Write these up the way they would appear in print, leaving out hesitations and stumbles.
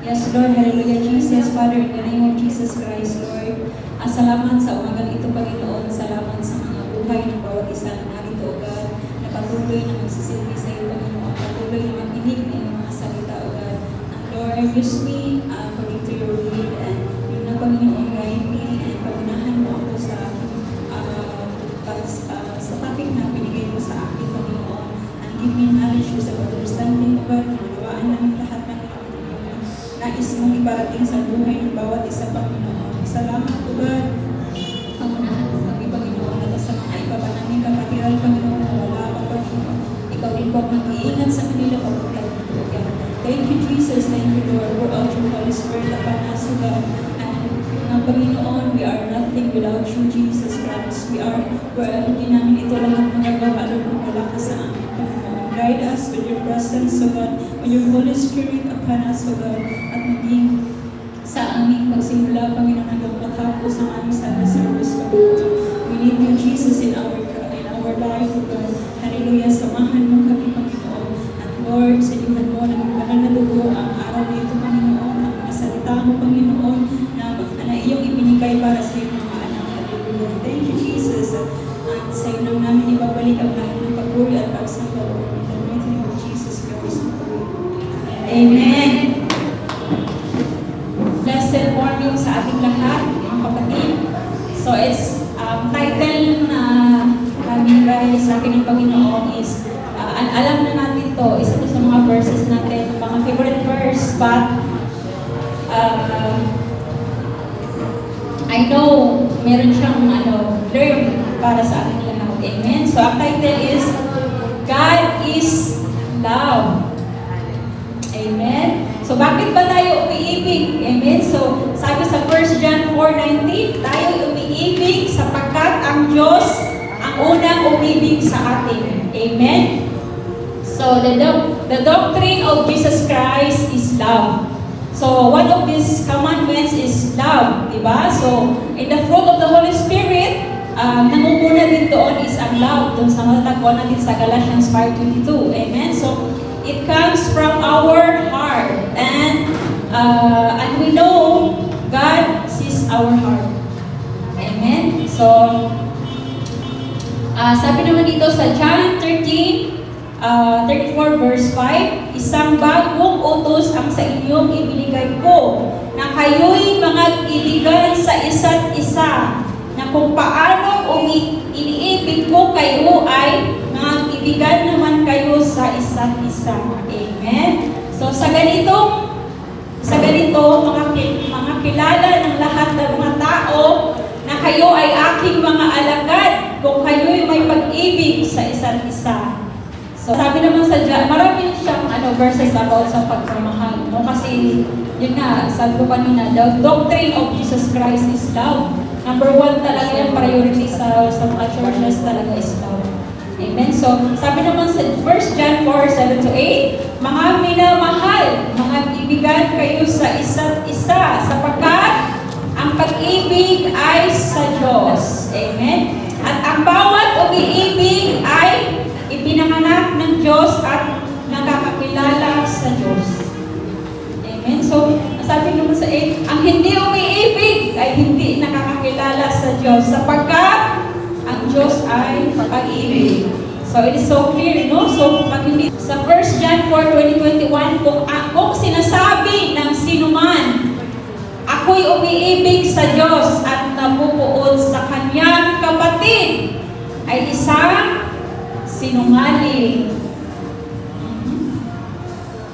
Yes, Lord, hallelujah, Jesus, Father, in the name of Jesus Christ, Lord. Salamat sa umagang ito, Panginoon. Salamat sa mga buhay ng bawat isa na narito, O God, na patuloy na magsisilbi sa iyo, Panginoon. Patuloy na makinig ng iyong mga salita, O God. And Lord, use me according to your will, and yun na, Panginoon, guide me, and pagunahan mo ako sa topic na binigay mo sa akin, Panginoon. And give me knowledge, use of understanding, O God, manawaan namin lahat ng nais mong ibarating sa buhay ng bawat isa, Panginoon. Salamat, O God. Pangunahan mo kami, Panginoon, at sa mga iba pa namin kapatiran, Panginoon, na wala ka, Panginoon. Ikaw din po mag-iingat sa kanila, Panginoon. Thank you, Jesus. Thank you, Lord. Pour out your Holy Spirit upon us, O God. And Panginoon, we are nothing without you, Jesus Christ. We are, hindi namin ito lahat magagawa, Lord, kung wala ka sa amin, Panginoon. Guide us with your presence, O God, with your Holy Spirit upon us, O God, at maging sa aming pagsimula, Panginoon, hanggang matapos ang aming Sunday service, Panginoon. We need you, Jesus, in our life, O God. Hallelujah, samahan mo kami, Panginoon. At Lord, sa inyong mo, naging banal na dugo ang araw nito, Panginoon, ang mga salita mo, Panginoon, na iyong ibinigay para sa iyong mga anak. Hallelujah. Thank you, Jesus. At sa iyo lang namin ibabalik ang lahat ng pagpuri at pagsamba, Lord. In the mighty name of Jesus Christ. Amen. Blessed morning sa ating lahat, mga kapatid. So it's title na bigay sa akin ng Panginoon is, alam na natin to, isa to sa mga verses natin, mga favorite verse, but I know meron siyang learn para sa ating lahat. Amen? So ang title is, God is Love. Amen? So bakit ba tayo umiibig? Amen? So sabi sa 1 John 4:19, tayo umiibig sapagkat ang Diyos ang unang umibig sa atin. Amen? So the doctrine of Jesus Christ is love. So one of these commandments is love, diba? So in the fruit of the Holy Spirit, nangunguna din doon is ang love. Doon sa matatagpuan natin sa Galatians 5:22. Amen? So it comes from our heart, and we know God sees our heart. Amen? So sabi naman dito sa John 34 verse 5, isang bagong utos ang sa inyong ibinigay ko, na kayo'y mag-ibigan sa isa't isa, na kung paano iniibig ko kayo ay mag-ibigan naman kayo sa isa't isa. Amen? So sa ganito mga kilala ng lahat ng mga tao na kayo ay aking mga alagad kung kayo'y may pag-ibig sa isa't isa. So sabi naman sa John, marami siyang verses about sa pagmamahal. No? Kasi yun nga, sabi ko kanina, the doctrine of Jesus Christ is love. Number 1 talaga yung priority sa mga churches talaga is love. Amen? So sabi naman sa 1 John 4:7-8, mga minamahal, mga ibigan kayo sa isa't isa, sapagkat ang pag-ibig ay sa Diyos. Amen? At ang bawat umiibig ay ipinanganak ng Diyos at nakakakilala sa Diyos. Amen? So, sabi naman sa 8, ang hindi umiibig ay hindi nakakakilala sa Diyos, sapagkat ang Diyos ay pag-ibig. So, it is so clear, no? So, pag hindi, sa 1 John 4:20-21, kung sinasabi ng sinuman, ako'y umiibig sa Diyos at nabubuod sa kanyang kapatid, ay isang sinungaling.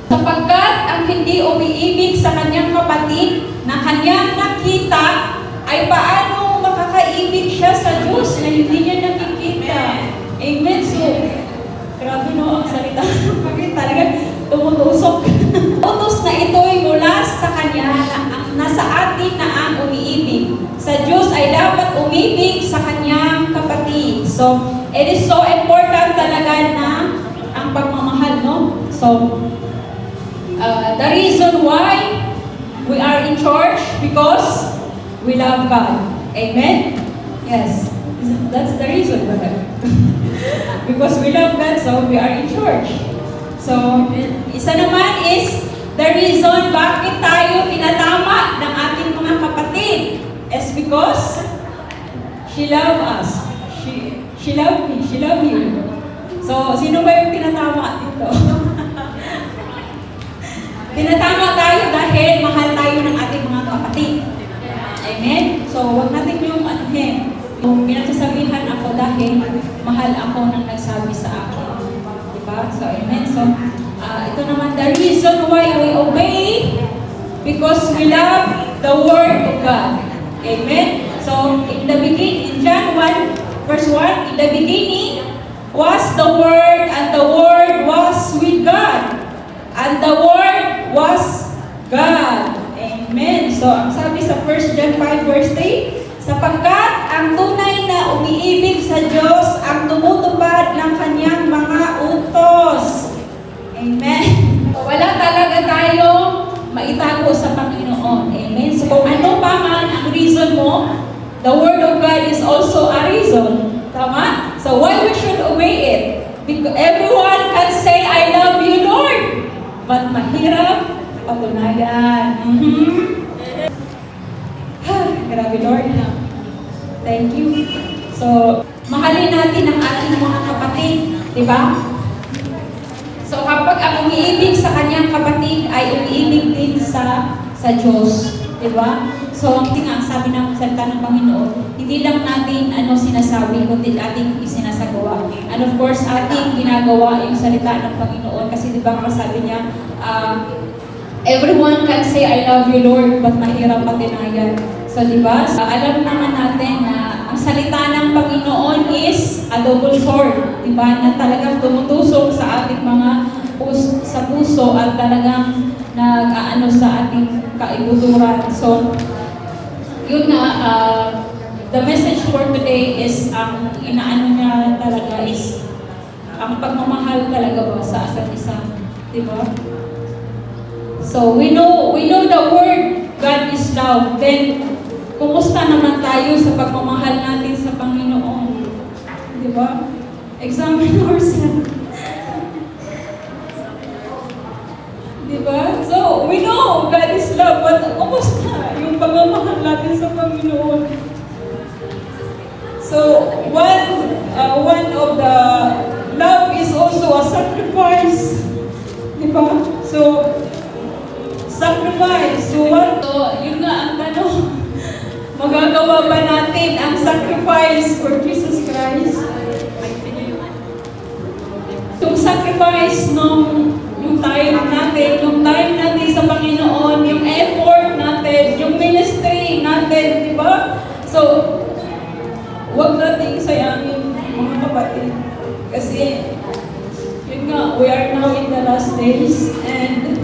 Sapagkat ang hindi umiibig sa kanyang kapatid na kanyang nakita, ay paano makakaibig siya sa Diyos na hindi niya nakikita? Amen. So, grabe no ang salita. Bakit talaga tumutusok? Utos na ito'y mula sa kanya na nasa atin na ang umiibig. Sa Diyos ay dapat umibig sa kanyang kapatid. So, it is so important talaga na ang pagmamahal, no? So, the reason why we are in church, because we love God. Amen? Yes. That's the reason, brother. Because we love God, so we are in church. So, isa naman is, The reason bakit tayo tinatama ng ating mga kapatid is because she love us. She love me. She love you. So, sino ba yung tinatama dito? Tinatama tayo dahil mahal tayo ng ating mga kapatid. Amen? So, huwag natin yung anuhin. Yung pinagsasabihan ako dahil mahal ako ng nagsabi sa akin. Diba? So, amen. So, ito naman the reason why we obey because we love the Word of God. Amen? So, in John 1, verse 1, in the beginning was the Word, and the Word was with God. And the Word was God. Amen. So, ang sabi sa 1 John 5 verse 3, sapagkat ang tunay na umiibig sa Diyos ang tumutupad ng kanyang mga utos. Amen. Wala talaga tayong maitago sa Panginoon. Amen. So, kung ano pa man ang reason mo, the Word of God is also a reason. Tama? So, why we should obey it? Because everyone can say, I love you, Lord. But mahirap patunayan. Grabe, Lord. Thank you. So, mahalin natin ang ating mga kapatid. Diba? So, kapag ang umiibig sa kanyang kapatid ay umiibig din sa Diyos. Diba? So, ang sabi ng salita ng Panginoon, hindi lang natin sinasabi, kundi ating isinasagawa. And of course, ating ginagawa yung salita ng Panginoon. Kasi diba sabi niya, everyone can say, I love you, Lord, but mahirap patinayan. So, diba? Alam naman natin na ang salita ng Panginoon is a double sword. Diba? Na talagang tumutusok sa ating mga sa puso at talagang nag-aano sa ating kaibuturan. So, yun nga, the message for today is ang inaano niya talaga is ang pagmamahal talaga ba sa asa't isa. Diba? So, we know the word God is love. Then, kumusta naman tayo sa pagmamahal natin sa Panginoon? Diba? Examine ourselves. Diba? So, we know God is love, but kumusta yung pagmamahal natin sa Panginoon? So, one of the love is also a sacrifice. Diba? So, sacrifice. So, yun nga ang tanong. Magagawa ba natin ang sacrifice for Jesus Christ? Yung sacrifice yung time natin sa Panginoon, yung effort natin, yung ministry natin, di ba? So, huwag natin sayangin, mga kapatid. Kasi, yun nga, we are now in the last days, and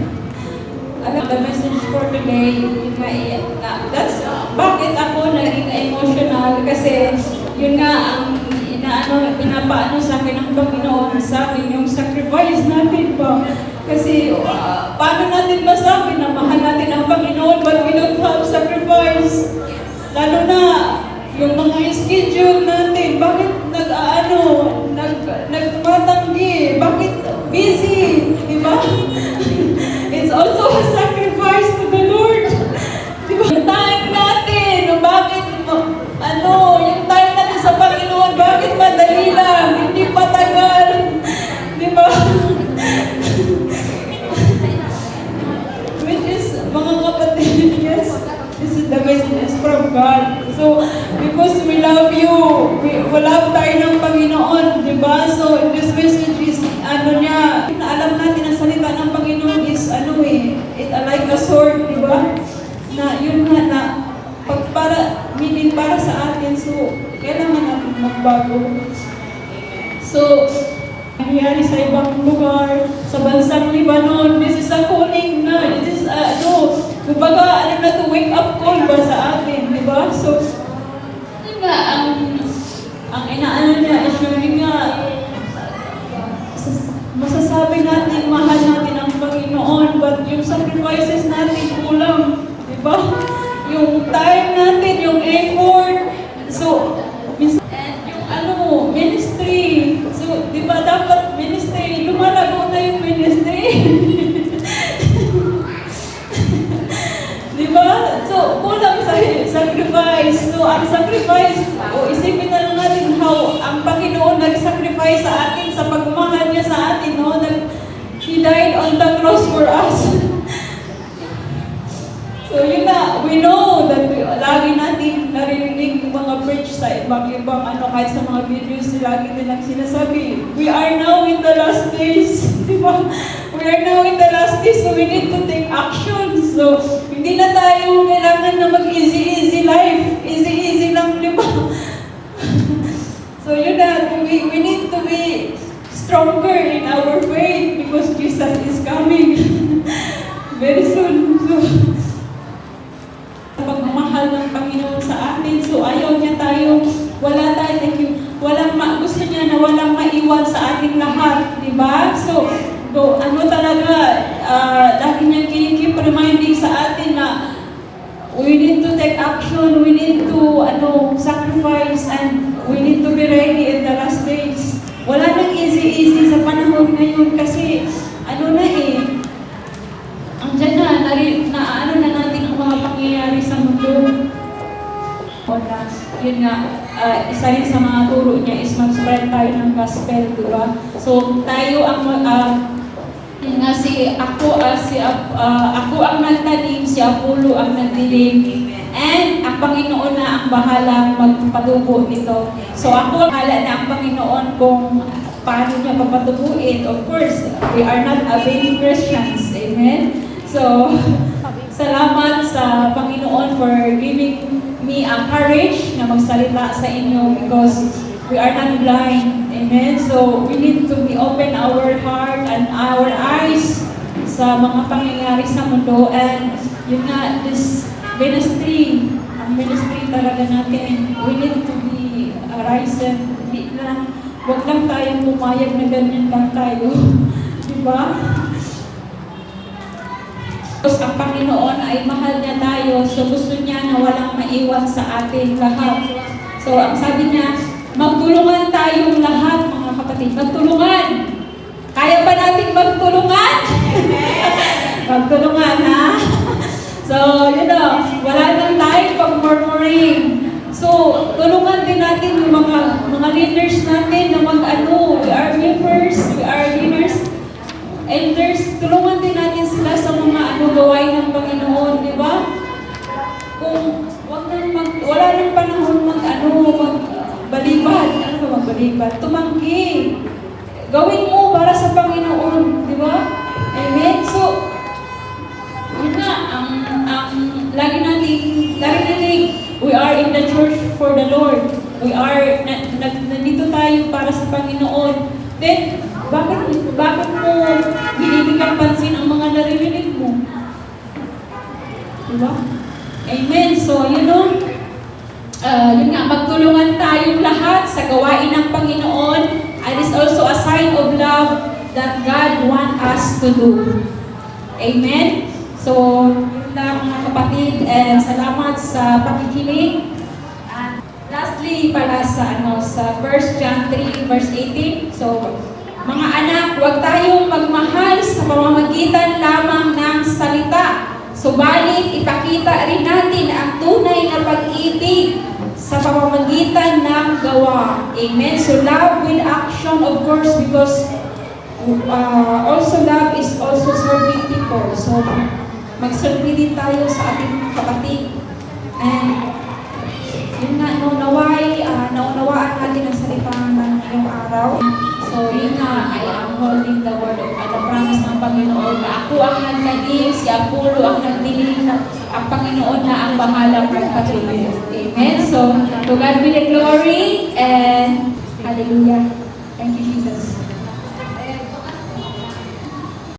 the message for today, that's bakit ako naging emotional, kasi yun nga, ang pinapaano sa akin ng Panginoon sa akin, yung sacrifice natin pa. Kasi, paano natin masabi na mahal natin ang Panginoon but we don't have sacrifice? Lalo na, yung mga schedule natin, bakit nagmatanggi? Bakit busy? Diba? It's also a sacrifice to the Lord. Diba? Yung time natin, bakit, yung time natin sa Panginoon, bakit madali lang? Hindi patagal. Diba? Which is, mga kapatid, yes, this is the message from God. So, because we love you, we love tayo ng Panginoon, di ba? So, this message is, alam natin ang salita ng Panginoon is, it's like a sword, di ba? Na, yun nga, para sa atin, so, kailangan natin magbago. So, nangyari sa ibang lugar, sa bansang Lebanon, this is a calling na, this is, kumbaga, to wake up call ba sa atin, di ba? So, yun nga, ang inaano niya, is yun nga, masasabi natin, mahal natin ang Panginoon, but yung sacrifices natin kulang, di ba? Yung time natin, yung effort, so, and yung ministry, so, di ba dapat ministry, lumalago na yung ministry. on the cross for us. So yun na, we know that lagi natin naririnig yung mga preach sa ibang kahit sa mga videos, lagi nilang sinasabi, we are now in the last days. Diba? We are now in the last days, so we need to take action. So, hindi na tayo kailangan na mag-easy life. Easy lang, di ba? So yun na, we need to be stronger in our faith because Jesus is coming very soon. So, pagmamahal ng Panginoon sa atin. So, ayaw niya tayo, gusto niya na walang maiwan sa ating lahat, di ba? So, lagi niya keep reminding sa atin na we need to take action, we need to, sacrifice, and we need to be ready in the last days. Wala nang easy sa panahon ngayon kasi, andyan na natin ang mga pangyayari sa mundo. Yun nga, isa rin sa mga turo niya is mag-spread tayo ng gospel, diba? So, tayo ang, yun nga ako ang nagtanim, si Apollo ang nagdilim, and ang Panginoon na ang bahalang magpatubo nito. So, ako ang bahala na ang Panginoon kung paano niya papatubuin. Of course, we are not vain Christians. Amen? So, salamat sa Panginoon for giving me a courage na magsalita sa inyo because we are not blind. Amen? So, we need to be open our heart and our eyes sa mga pangyayari sa mundo. And yun nga, this ministry, ang ministry talaga natin, we need to be arisen. Huwag lang tayong pumayag na ganyan lang tayo. Diba? Ang Panginoon ay mahal niya tayo, so gusto niya na walang maiwan sa ating lahat. So, ang sabi niya, magtulungan tayong lahat, mga kapatid. Magtulungan! Kaya ba natin magtulungan? Magtulungan, ha? So, wala nang tayong pag-murmuring. So, tulungan din natin yung mga leaders natin na we are members, we are leaders, elders, tulungan din natin sila sa mga gawain ng Panginoon, di ba? Kung wala nang panahon magbaliban, tumanggi. Gawin mo para sa Panginoon, di ba? Amen? So, yun nga, lagi natin, we are in the church for the Lord. We are, nandito tayo para sa Panginoon. Then, bakit mo binibigyan pansin ang mga naririnig mo? Diba? Amen. So, yun nga, magtulungan tayong lahat sa gawain ng Panginoon. And it's also a sign of love that God wants us to do. Amen. So, yun lang mga kapatid, and salamat sa pakikinig. And lastly, pala sa 1 John 3 verse 18. So, mga anak, huwag tayong magmahal sa pamamagitan lamang ng salita. Subalit, ipakita rin natin ang tunay na pag-ibig sa pamamagitan ng gawa. Amen? So, love with action, of course, because also love is also serving people. So, magserbi din tayo sa ating kapatid. And, yun nga, naunawaan natin ang salita ng ngayong araw. So, yun nga, I am holding the word of the promise ng Panginoon na ako ang nagtanim, si Apollo ang nagdilim, ang Panginoon na ang bahala magpatuloy. Amen? So, to God be the glory and hallelujah. Thank you, Jesus.